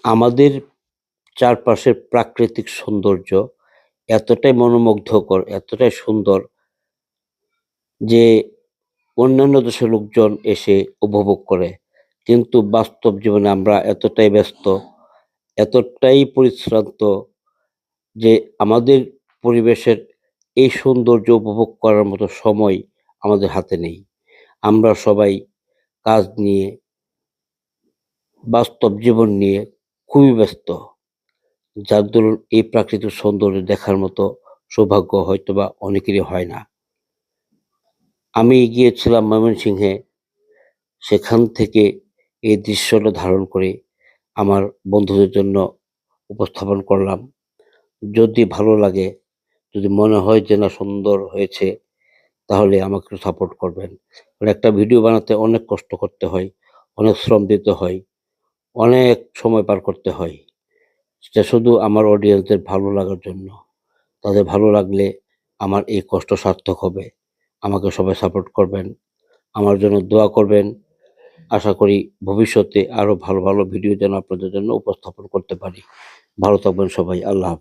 আমাদের চারপাশের প্রাকৃতিক সৌন্দর্য এতটাই মনোমুগ্ধকর, এতটাই সুন্দর যে অন্যান্য দেশের লোকজন এসে উপভোগ করে। কিন্তু বাস্তব জীবনে আমরা এতটাই ব্যস্ত, এতটাই পরিশ্রান্ত যে আমাদের পরিবেশের এই সৌন্দর্য উপভোগ করার মতো সময় আমাদের হাতে নেই। আমরা সবাই কাজ নিয়ে, বাস্তব জীবন নিয়ে খুবই ব্যস্ত। যার দরুন এই প্রাকৃতিক সৌন্দর্য দেখার মতো সৌভাগ্য হয়তোবা অনেকেরই হয় না। আমি গিয়েছিলাম ময়মনসিংহে, সেখান থেকে এই দৃশ্যটা ধারণ করে আমার বন্ধুদের জন্য উপস্থাপন করলাম। যদি ভালো লাগে, যদি মনে হয় যে না সুন্দর হয়েছে, তাহলে আমাকে একটু সাপোর্ট করবেন। কারণ একটা ভিডিও বানাতে অনেক কষ্ট করতে হয়, অনেক শ্রম দিতে হয়, অনেক সময় পার করতে হয়। সেটা শুধু আমার অডিয়েন্সদের ভালো লাগার জন্য। তাদের ভালো লাগলে আমার এই কষ্ট সার্থক হবে। আমাকে সবাই সাপোর্ট করবেন, আমার জন্য দোয়া করবেন। আশা করি ভবিষ্যতে আরো ভালো, ভালো ভিডিও যেন আপনাদের জন্য উপস্থাপন করতে পারি। ভালো থাকবেন সবাই। আল্লাহ হাফেজ।